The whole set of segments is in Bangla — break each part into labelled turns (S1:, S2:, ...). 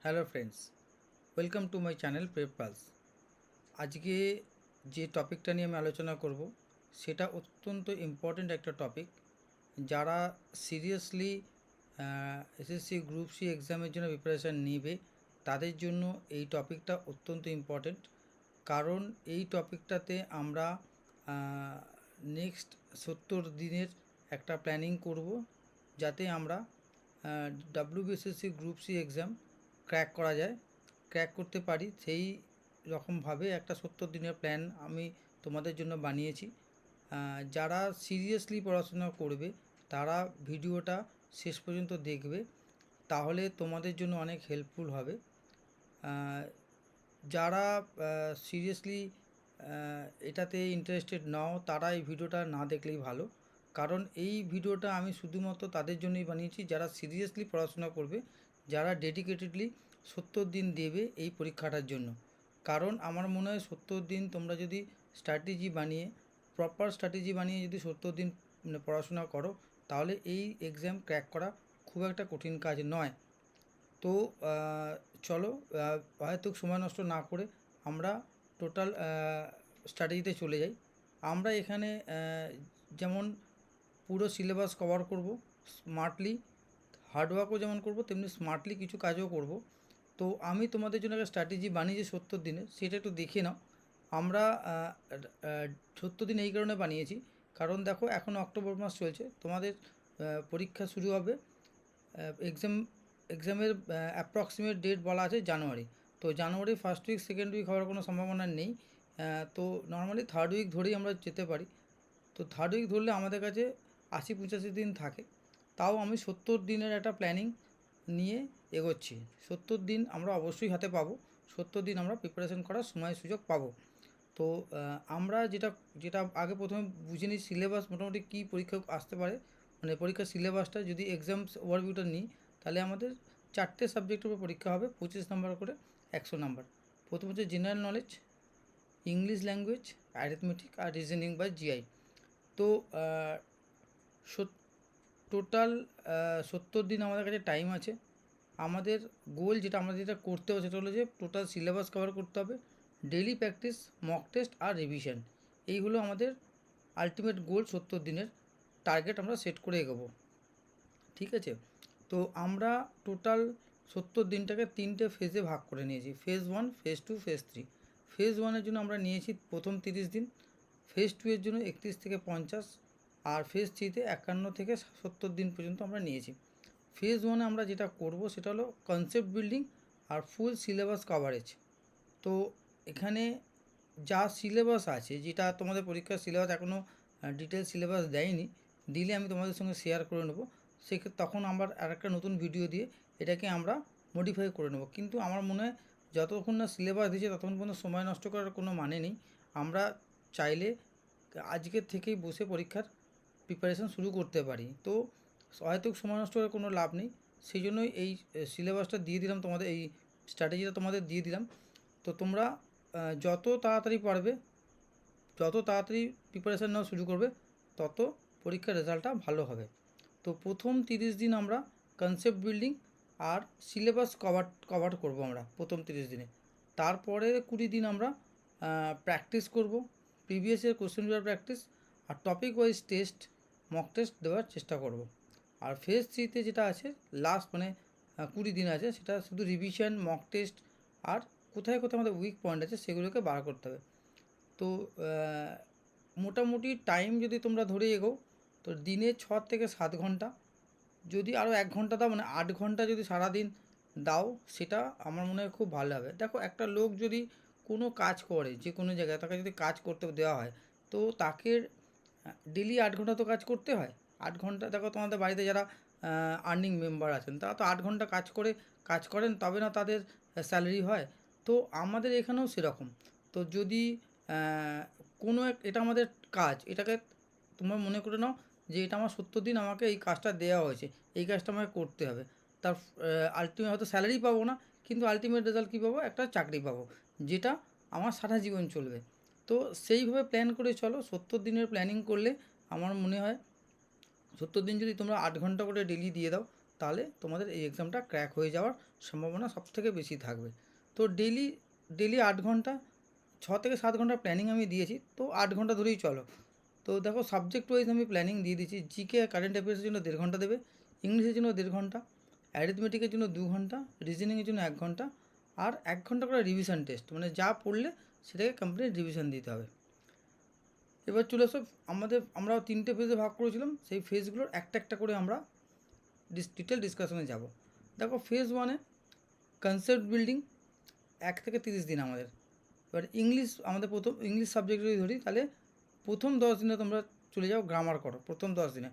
S1: Hello friends, welcome to my channel prep pulse. আজকে যে টপিকটা নিয়ে আমি আলোচনা করব সেটা অত্যন্ত ইম্পর্ট্যান্ট একটা টপিক। যারা সিরিয়াসলি এসএসসি গ্রুপ সি এক্সামের জন্য প্রিপারেশান নেবে তাদের জন্য এই টপিকটা অত্যন্ত ইম্পর্ট্যান্ট। কারণ এই টপিকটাতে আমরা নেক্সট 70 দিনের একটা প্ল্যানিং করব, যাতে আমরা WBSSC group C exam crack করতে পারি। সেই রকমভাবে একটা 70 দিনের প্ল্যান আমি তোমাদের জন্য বানিয়েছি। যারা সিরিয়াসলি পড়াশোনা করবে তারা ভিডিওটা শেষ পর্যন্ত দেখবে, তাহলে তোমাদের জন্য অনেক হেল্পফুল হবে। যারা সিরিয়াসলি এটাতে ইন্টারেস্টেড নাও তারা এই ভিডিওটা না দেখলেই ভালো। কারণ এই ভিডিওটা আমি শুধুমাত্র তাদের জন্যই বানিয়েছি যারা সিরিয়াসলি পড়াশোনা করবে, যারা ডেডিকেটেডলি 70 দিন দেবে এই পরীক্ষাটার জন্য। কারণ আমার মনে হয় 70 দিন তোমরা যদি প্রপার স্ট্র্যাটেজি বানিয়ে যদি 70 দিন পড়াশোনা করো, তাহলে এই এক্সাম ক্র্যাক করা খুব একটা কঠিন কাজ নয়। তো চলো হয়তো সময় নষ্ট না করে আমরা টোটাল স্ট্র্যাটেজিতে চলে যাই। আমরা এখানে যেমন পুরো সিলেবাস কভার করব স্মার্টলি, হার্ডওয়ার্কও যেমন করব তেমনি স্মার্টলি কিছু কাজও করব। তো আমি তোমাদের জন্য একটা স্ট্র্যাটেজি বানিয়েছি 70 দিনে, সেটা একটু দেখে নাও। আমরা 70 দিন এই কারণে বানিয়েছি, কারণ দেখো এখন অক্টোবর মাস চলছে, তোমাদের পরীক্ষা শুরু হবে, এক্সামের অ্যাপ্রক্সিমেট ডেট বলা আছে জানুয়ারি। তো জানুয়ারি ফার্স্ট উইক সেকেন্ড উইক হওয়ার কোনো সম্ভাবনা নেই। তো নর্মালি থার্ড উইক ধরেই আমরা যেতে পারি। তো থার্ড উইক ধরলে আমাদের কাছে 80-85 দিন থাকে। তাও আমি 70 দিনের একটা প্ল্যানিং নিয়ে এগোচ্ছি। 70 দিন আমরা অবশ্যই হাতে পাবো, 70 দিন আমরা প্রিপারেশন করার সময় সুযোগ পাবো। তো আমরা যেটা যেটা আগে প্রথমে বুঝে নিই সিলেবাস মোটামুটি কী পরীক্ষা আসতে পারে। মানে পরীক্ষার সিলেবাসটা যদি এক্সামস ওভারভিউটা নিই, তাহলে আমাদের 4টে সাবজেক্টের উপর পরীক্ষা হবে, 25 নম্বর করে, 100 নম্বর। প্রথম হচ্ছে general knowledge, English language, arithmetic আর রিজনিং বা জিআই। তো টোটাল 70 দিন আমাদের কাছে টাইম আছে। আমাদের গোল যেটা করতে হবে সেটা হলো যে টোটাল সিলেবাস কভার করতে হবে, ডেইলি প্র্যাকটিস, মক টেস্ট আর রিভিশন। এই হলো আমাদের আলটিমেট গোল। 70 দিনের টার্গেট আমরা সেট করে এগোবো, ঠিক আছে? তো আমরা টোটাল 70 দিনটাকে 3টে ফেজে ভাগ করে নিয়েছি, ফেজ 1, ফেজ 2, ফেজ 3। ফেজ 1-এর জন্য আমরা নিয়েছি প্রথম 30 দিন, ফেজ 2 এর জন্য 31 থেকে 50, আর ফেজ 3-তে 51 থেকে 70 দিন পর্যন্ত আমরা নিয়েছি। ফেজ 1-এ আমরা যেটা করব সেটা হলো কনসেপ্ট বিল্ডিং আর ফুল সিলেবাস কভারেজ। তো এখানে যা সিলেবাস আছে, যেটা তোমাদের পরীক্ষার সিলেবাস এখনও ডিটেল সিলেবাস দেয়নি, দিলে আমি তোমাদের সঙ্গে শেয়ার করে নেবো। সেক্ষেত্রে তখন আবার আরেকটা নতুন ভিডিও দিয়ে এটাকে আমরা মডিফাই করে নেবো। কিন্তু আমার মনে হয় যতক্ষণ না সিলেবাস দিয়েছে ততক্ষণ পর্যন্ত সময় নষ্ট করার কোনো মানে নেই। আমরা চাইলে আজকের থেকেই বসে পরীক্ষার প্রিপারেশান শুরু করতে পারি। তো হয়তো সময় নষ্ট করার কোনো লাভ নেই, সেই জন্যই এই সিলেবাসটা দিয়ে দিলাম তোমাদের, এই স্ট্র্যাটেজিটা তোমাদের দিয়ে দিলাম। তো তোমরা যত তাড়াতাড়ি পারবে, যত তাড়াতাড়ি প্রিপারেশান নেওয়া শুরু করবে, তত পরীক্ষার রেজাল্টটা ভালো হবে। তো প্রথম 30 দিন আমরা কনসেপ্ট বিল্ডিং আর সিলেবাস কভার করব আমরা প্রথম 30 দিনে। তারপরে 20 দিন আমরা প্র্যাকটিস করব, previous year question paper practice আর topic wise test, mock test দেওয়ার চেষ্টা করব। আর ফেজ 3-তে যেটা আছে লাস্ট, মানে 20 দিন আছে, সেটা শুধু রিভিশন, মক টেস্ট আর কোথায় কোথায় আমাদের উইক পয়েন্ট আছে সেগুলোকে বার করতে হবে। তো মোটামুটি টাইম যদি তোমরা ধরে এগো, তো দিনে 6 থেকে 7 ঘন্টা, যদি আরও 1 ঘন্টা দাও, মানে 8 ঘন্টা যদি সারাদিন দাও, সেটা আমার মনে হয় খুব ভালো হবে। দেখো একটা লোক যদি কোনো কাজ করে, যে কোনো জায়গায় তাকে যদি কাজ করতে দেওয়া হয়, তো তাকে ডেলি 8 ঘন্টা তো কাজ করতে হয়। 8 ঘন্টা, দেখো তোমাদের বাড়িতে যারা আর্নিং মেম্বার আছেন তারা তো 8 ঘন্টা কাজ করেন, তবে না তাদের স্যালারি হয়। তো আমাদের এখানেও সেরকম। তো যদি এটা আমাদের কাজ, এটাকে তোমরা মনে করে নাও যে এটা আমার 70 দিন আমাকে এই কাজটা দেওয়া হয়েছে, এই কাজটা আমাকে করতে হবে। তার আলটিমেট হয়তো স্যালারি পাবো না, কিন্তু আলটিমেট রেজাল্ট কী পাবো? একটা চাকরি পাবো, যেটা আমার সারা জীবন চলবে। তো সেইভাবে প্ল্যান করে চলো। 70 দিনের প্ল্যানিং করলে আমার মনে হয় 70 দিন যদি তোমরা 8 ঘন্টা করে ডেলি দিয়ে দাও, তাহলে তোমাদের এই এক্সামটা ক্র্যাক হয়ে যাওয়ার সম্ভাবনা সবথেকে বেশি থাকবে। তো ডেলি 8 ঘন্টা, 6 থেকে 7 ঘন্টা প্ল্যানিং আমি দিয়েছি, তো 8 ঘন্টা ধরেই চলো। তো দেখো সাবজেক্ট ওয়াইজ আমি প্ল্যানিং দিয়ে দিচ্ছি। জিকে কারেন্ট অ্যাফেয়ার্সের জন্য 1.5 ঘন্টা দেবে, ইংলিশের জন্য 1.5 ঘন্টা, অ্যারিথমেটিকের জন্য 2 ঘন্টা, রিজনিংয়ের জন্য 1 ঘন্টা, আর 1 ঘন্টা করে রিভিশন টেস্ট, মানে যা পড়লে সেটাকে কমপ্লিট রিভিশন দিতে হবে। এবার চলে আসো আমরা 3টে ফেজে ভাগ করেছিলাম, সেই ফেজগুলোর একটা একটা করে আমরা ডিটেল ডিসকাশনে যাব। দেখো ফেজ 1-এ কনসেপ্ট বিল্ডিং, 1 থেকে 30 দিন আমাদের। এবার আমাদের প্রথম ইংলিশ সাবজেক্ট যদি ধরি, তাহলে প্রথম 10 দিনে তোমরা চলে যাও গ্রামার করো। প্রথম 10 দিনে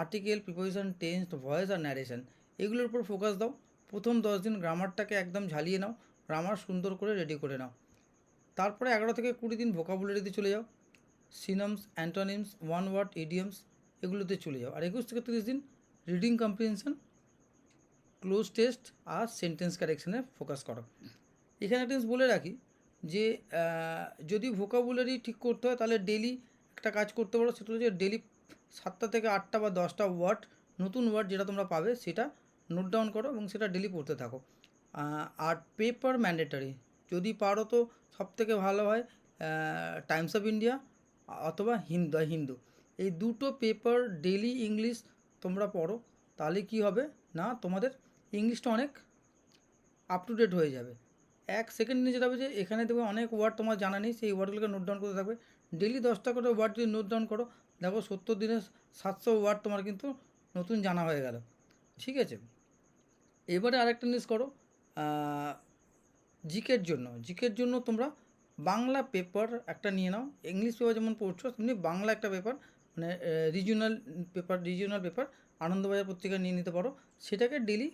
S1: আর্টিকেল, প্রিপোজিশন, টেন্স, ভয়েস আর ন্যারেশন, এগুলোর উপর ফোকাস দাও। প্রথম 10 দিন গ্রামারটাকে একদম ঝালিয়ে নাও, গ্রামার সুন্দর করে রেডি করে নাও। তারপরে 11 থেকে 20 দিন ভোকাবুলারিতে চলে যাও, সিনমস, অ্যান্টোনিমস, ওয়ান ওয়ার্ড, ইডিয়মস, এগুলোতে চলে যাও। আর 21 থেকে 30 দিন রিডিং কম্প্রিহেনশন, ক্লোজ টেস্ট আর সেন্টেন্স কারেকশানে ফোকাস করো। এখানে একটা জিনিস বলে রাখি যে যদি ভোকাবুলারি ঠিক করতে হয় তাহলে ডেলি একটা কাজ করতে পারো, সেটা হচ্ছে ডেলি 7টা থেকে 8টা বা 10টা ওয়ার্ড, নতুন ওয়ার্ড যেটা তোমরা পাবে সেটা নোট ডাউন করো এবং সেটা ডেলি পড়তে থাকো। আর পেপার ম্যান্ডেটারি, যদি পারো তো সবথেকে ভালো হয় টাইমস অফ ইন্ডিয়া অথবা হিন্দু, এই দুটো পেপার ডেলি ইংলিশ তোমরা পড়ো। তাহলে কি হবে না, তোমাদের ইংলিশটা অনেক আপ টু ডেট হয়ে যাবে। 1 সেকেন্ড নিয়ে যেটা হবে যে এখানে দেখবে অনেক ওয়ার্ড তোমার জানা নেই, সেই ওয়ার্ডগুলোকে নোট ডাউন করতে থাকবে। ডেলি 10টা করে ওয়ার্ড যদি নোট ডাউন করো, দেখো 70 দিনে 700 ওয়ার্ড তোমার কিন্তু নতুন জানা হয়ে গেল। ঠিক আছে, এবারে আরেকটা জিনিস করো, জিকের জন্য তোমরা বাংলা পেপার একটা নিয়ে নাও। ইংলিশ পেপার যেমন পড়ছো তেমনি বাংলা একটা পেপার, মানে রিজিওনাল পেপার আনন্দবাজার পত্রিকা নিয়ে নিতে পারো। সেটাকে ডেলি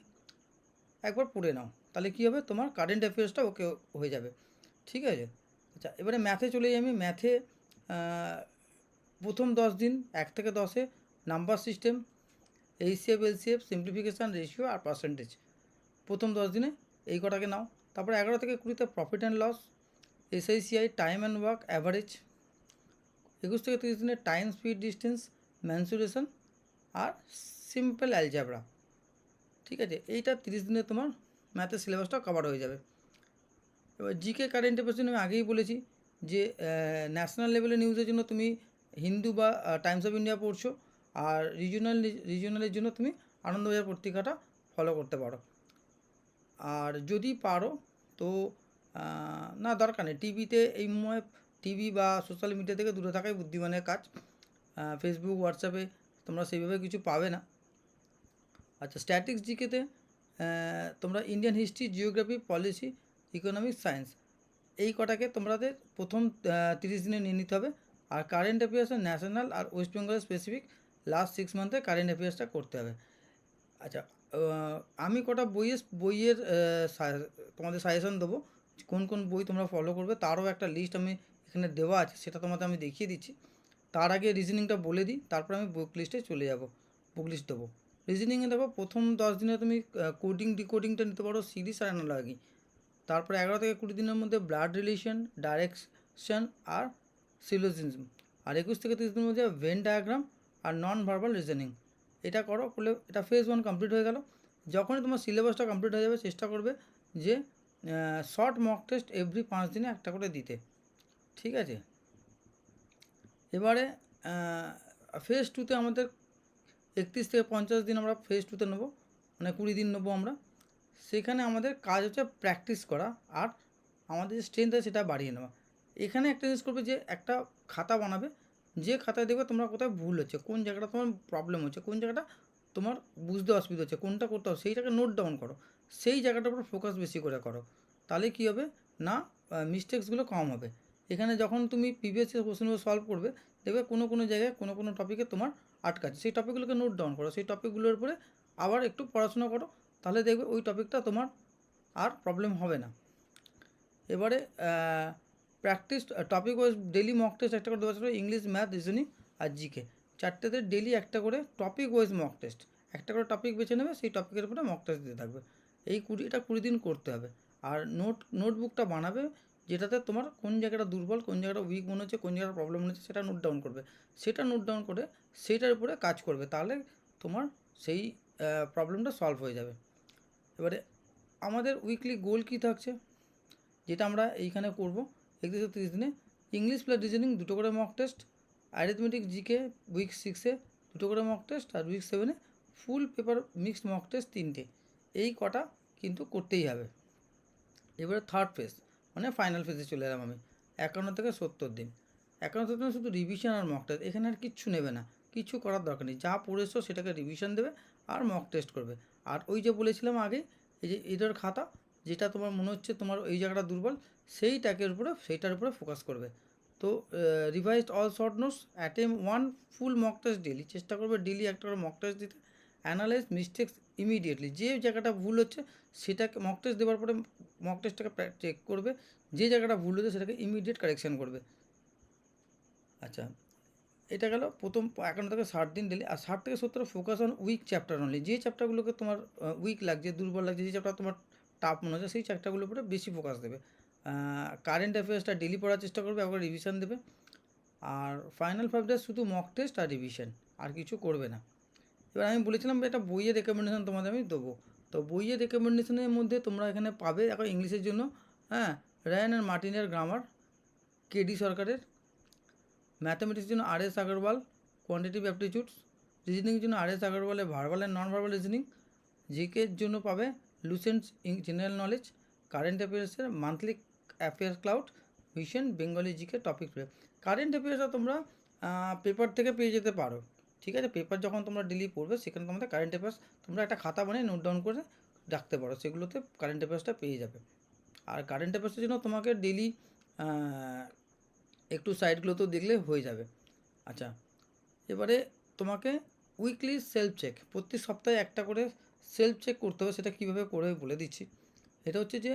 S1: একবার পড়ে নাও, তাহলে কী হবে, তোমার কারেন্ট অ্যাফেয়ার্সটা ওকে হয়ে যাবে। ঠিক আছে, আচ্ছা এবারে ম্যাথে চলে যাই আমি। ম্যাথে প্রথম 10 দিন 1 থেকে 10-এ number system, HCF, LCF, simplification, ratio আর পার্সেন্টেজ, প্রথম 10 দিনে এই কটাকে নাও। তারপরে 11 থেকে 20-তে profit and loss, SICI, time and work average. 21 থেকে 30 দিনে টাইম, স্পিড, ডিস্টেন্স, ম্যানসুরেশন আর সিম্পল অ্যালজাবরা। ঠিক আছে, এইটা 30 দিনে তোমার ম্যাথের সিলেবাসটা কভার হয়ে যাবে। এবার জিকে কারেন্ট অ্যাফেয়ার্স আমি আগেই বলেছি যে ন্যাশনাল লেভেলের নিউজের জন্য তুমি হিন্দু বা টাইমস অফ ইন্ডিয়া পড়ছো, আর রিজিওনালের জন্য তুমি আনন্দবাজার পত্রিকাটা ফলো করতে পারো। আর যদি পারো তো না, দরকার নেই টিভিতে, এই সময় টিভি বা সোশ্যাল মিডিয়া থেকে দূরে থাকাই বুদ্ধিমানের কাজ। ফেসবুক, হোয়াটসঅ্যাপে তোমরা সেইভাবে কিছু পাবে না। আচ্ছা, স্ট্যাটিক্স জিকেতে তোমরা Indian history, geography, policy, economics, science, এই কটাকে তোমাদের প্রথম 30 দিনে নিয়ে নিতে হবে। আর কারেন্ট অ্যাফেয়ার্সে ন্যাশনাল আর ওয়েস্ট বেঙ্গলের স্পেসিফিক লাস্ট 6 মান্থে কারেন্ট অ্যাফেয়ার্সটা করতে হবে। আচ্ছা, আমি কটা বইয়ের তোমাদের সাজেশন দেবো, কোন কোন বই তোমরা ফলো করবে তারও একটা লিস্ট আমি এখানে দেওয়া আছে, সেটা তোমাদের আমি দেখিয়ে দিচ্ছি। তার আগে রিজনিংটা বলে দিই, তারপর আমি বুক লিস্টে চলে যাব, বুক লিস্ট দেবো। রিজনিংয়ে দেখো প্রথম 10 দিনে তুমি কোডিং ডিকোডিংটা নিতে পারো, সিরিজ আর অ্যানালজি। তারপরে 11 থেকে 20 দিনের মধ্যে ব্লাড রিলেশন, ডাইরেকশন আর সিলোজিজম। আর 21 থেকে 30 দিনের মধ্যে ভেন ডায়াগ্রাম আর নন ভার্বাল রিজনিং। এটা করলে এটা ফেজ 1 কমপ্লিট হয়ে গেল। যখনই তোমার সিলেবাসটা কমপ্লিট হয়ে যাবে, চেষ্টা করবে যে শর্ট মক টেস্ট এভরি 5 দিনে একটা করে দিতে। ঠিক আছে, এবারে ফেজ 2-তে আমাদের 31 থেকে 50 দিন আমরা ফেজ 2-তে নেবো, মানে 20 দিন নেবো আমরা। সেখানে আমাদের কাজ হচ্ছে প্র্যাকটিস করা আর আমাদের যে স্ট্রেংথ আছে সেটা বাড়িয়ে নেওয়া। এখানে একটা জিনিস করবে যে একটা খাতা বানাবে, যে খাতায় দেখবে তোমরা কোথায় ভুল হচ্ছে, কোন জায়গাটা তোমার প্রবলেম হচ্ছে, কোন জায়গাটা তোমার বুঝতে অসুবিধা হচ্ছে, কোনটা করতে হবে সেইটাকে নোট ডাউন করো, সেই জায়গাটার উপর ফোকাস বেশি করে করো। তাহলে কী হবে না, মিস্টেক্সগুলো কম হবে। এখানে যখন তুমি প্রিভিয়াস ইয়ার কোশ্চেনগুলো সলভ করবে, দেখবে কোনো জায়গায় কোনো টপিকে তোমার আটকাচ্ছে, সেই টপিকগুলোকে নোট ডাউন করো, সেই টপিকগুলোর উপরে আবার একটু পড়াশোনা করো, তাহলে দেখবে ওই টপিকটা তোমার আর প্রবলেম হবে না। এবারে practice topic wise daily mock test একটা করে দেওয়া ছিল, ইংলিশ, ম্যাথ, রিজনিং আর জিকে, চারটেতে ডেলি একটা করে টপিক ওয়াইজ মক টেস্ট, একটা করে টপিক বেছে নেবে, সেই টপিকের উপরে মক টেস্ট দিতে থাকবে। এই 20 দিন করতে হবে। আর নোটবুকটা বানাবে যেটাতে তোমার কোন জায়গাটা দুর্বল, কোন জায়গাটা উইক মনে হচ্ছে, কোন জায়গাটা প্রবলেম মনে হচ্ছে, সেটা নোট ডাউন করবে। সেটা নোট ডাউন করে সেইটার উপরে কাজ করবে, তাহলে তোমার সেই প্রবলেমটা সলভ হয়ে যাবে। এবারে আমাদের উইকলি গোল কী থাকছে, যেটা আমরা এইখানে করব 31-30 দিনে। ইংলিশ প্লাস রিজনিং 2টো করে mock test, arithmetic GK week 6-এ 2টো করে মক টেস্ট, আর উইক 7-এ full paper mixed mock test 3টে। এই কটা কিন্তু করতেই হবে। এবারে থার্ড ফেজ মানে ফাইনাল ফেজে চলে এলাম আমি। 51 থেকে 70 দিন। 51 দিনে শুধু রিভিশন আর মক টেস্ট, এখানে আর কিচ্ছু নেবে না, কিচ্ছু করার দরকার নেই। যা পড়েছো সেটাকে রিভিশন দেবে আর মক টেস্ট করবে। আর ওই যে বলেছিলাম আগে, এই যে এটার খাতা, যেটা তোমার মনে হচ্ছে তোমার এই জায়গাটা দুর্বল, সেইটার উপরে ফোকাস করবে। তো revised all short notes, attempt 1 full mock test daily, চেষ্টা করবে ডেলি একটা করে মক টেস্ট দিতে। অ্যানালাইজ মিস্টেক্স ইমিডিয়েটলি, যে জায়গাটা ভুল হচ্ছে সেটাকে মক টেস্ট দেওয়ার পরে মক টেস্টটাকে চেক করবে, যে জায়গাটা ভুল হচ্ছে সেটাকে ইমিডিয়েট কারেকশান করবে। আচ্ছা, এটা গেল প্রথম 51 থেকে 60 দিন ডেলি। আর 60 থেকে 70 focus on weak chapter only, যে চ্যাপ্টারগুলোকে তোমার উইক লাগছে, দুর্বল লাগছে, যে চ্যাপ্টার তোমার টাফ মনে হচ্ছে সেই চ্যাপ্টারগুলোর উপরে বেশি ফোকাস দেবে। কারেন্ট অ্যাফেয়ার্সটা ডেলি পড়ার চেষ্টা করবে, একবার রিভিশন দেবে। আর ফাইনাল 5 ডেজ শুধু মক টেস্ট আর রিভিশন, আর কিছু করবে না। এবার আমি বলেছিলাম একটা বইয়ের রেকমেন্ডেশন তোমাদের আমি দেবো। তো বইয়ের রেকমেন্ডেশনের মধ্যে তোমরা এখানে পাবে এখন ইংলিশের জন্য, হ্যাঁ, রায়ান অ্যান্ড মার্টিনের গ্রামার, কেডি সরকারের। ম্যাথামেটিক্সের জন্য R S Agarwal, quantitative aptitudes. রিজনিংয়ের জন্য আর এস আগরওয়ালের verbal and non verbal reasoning. জিকের জন্য পাবে Lucent's in general knowledge. Current অ্যাফেয়ার্সের monthly affairs cloud, vision Bengali GK topic paper. Current অ্যাফেয়ার্সটা তোমরা পেপার থেকে পেয়ে যেতে পারো, ঠিক আছে। পেপার যখন তোমরা ডেলি পড়বে সেখানে তোমাদের কারেন্ট অ্যাফেয়ার্স তোমরা একটা খাতা বানিয়ে নোট ডাউন করে রাখতে পারো, সেগুলোতে কারেন্ট অ্যাফেয়ার্সটা পেয়ে যাবে। আর কারেন্ট অ্যাফেয়ার্সের জন্য তোমাকে ডেলি একটু সাইটগুলোতেও দেখলে হয়ে যাবে। আচ্ছা, এবারে তোমাকে উইকলি সেলফ চেক, প্রতি সপ্তাহে একটা করে সেলফ চেক করতে হবে। সেটা কীভাবে করে বলে দিচ্ছি। এটা হচ্ছে যে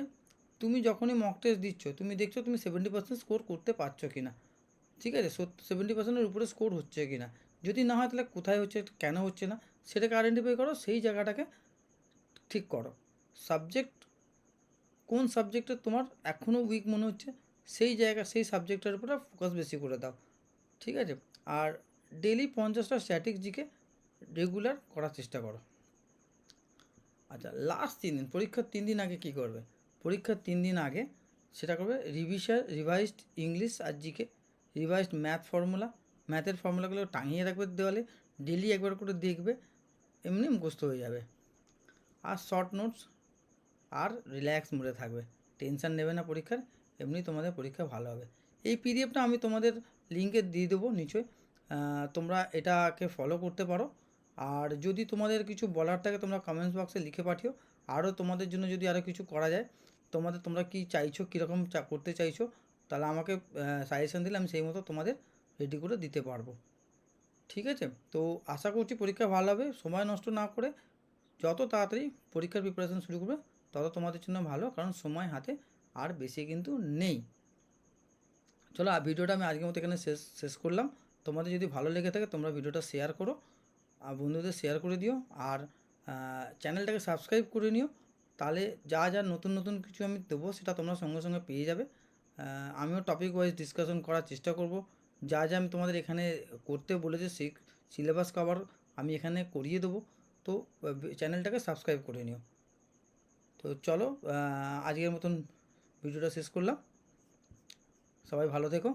S1: তুমি যখনই মক টেস্ট দিচ্ছ, তুমি দেখছো তুমি 70% স্কোর করতে পারছো কি না, ঠিক আছে, 70%-এর উপরে স্কোর হচ্ছে কি না। যদি না হয় তাহলে কোথায় হচ্ছে, কেন হচ্ছে না, সেটাকে আইডেন্টিফাই করো, সেই জায়গাটাকে ঠিক করো। সাবজেক্ট, কোন সাবজেক্টে তোমার এখনও উইক মনে হচ্ছে, সেই সাবজেক্টের উপরে ফোকাস বেশি করে দাও, ঠিক আছে। আর ডেলি 50টা স্ট্যাটিক জিকে রেগুলার করার চেষ্টা করো। আচ্ছা, লাস্ট 3 দিন, পরীক্ষার 3 দিন আগে কী করবে? পরীক্ষার 3 দিন আগে সেটা করবে রিভাইজড ইংলিশ আর জিকে, রিভাইজড ম্যাথের ফর্মুলাগুলো টাঙিয়ে রাখবে দেওয়ালে, ডেলি একবার করে দেখবে, এমনি মুখস্থ হয়ে যাবে। আর শর্ট নোটস, আর রিল্যাক্স মুডে থাকবে, টেনশান নেবে না পরীক্ষার, এমনি তোমাদের পরীক্ষা ভালো হবে। এই পিডিএফটা আমি তোমাদের লিঙ্কে দিয়ে দেবো নিচে, তোমরা এটাকে ফলো করতে পারো। আর যদি তোমাদের কিছু বলার থাকে তোমরা কমেন্টস বক্সে লিখে পাঠিও। আরও তোমাদের জন্য যদি আরও কিছু করা যায়, তোমরা কি চাইছো, কীরকম করতে চাইছো, তাহলে আমাকে সাজেশান দিলে আমি সেই মতো তোমাদের রেডি করে দিতে পারবো, ঠিক আছে। তো আশা করছি পরীক্ষা ভালো হবে। সময় নষ্ট না করে যত তাড়াতাড়ি পরীক্ষার প্রিপারেশন শুরু করবে তত তোমাদের জন্য ভালো, কারণ সময় হাতে আর বেশি কিন্তু নেই। চলো, আর ভিডিওটা আমি আজকের মতো এখানে শেষ করলাম। তোমাদের যদি ভালো লেগে থাকে তোমরা ভিডিওটা শেয়ার করো, আর বন্ধুদের শেয়ার করে দিও, আর চ্যানেলটাকে সাবস্ক্রাইব করে নিও। তাহলে যা যা নতুন নতুন কিছু আমি দেবো সেটা তোমরা সঙ্গে সঙ্গে পেয়ে যাবে। আমিও টপিক ওয়াইজ ডিসকাশন করার চেষ্টা করব। যা যা আমি তোমাদের এখানে করতে বলেছি সেই সিলেবাস কভার আমি এখানে করিয়ে দেবো। তো চ্যানেলটাকে সাবস্ক্রাইব করে নিও। তো চলো, আজকের মতন ভিডিওটা শেষ করলাম। সবাই ভালো থেকো।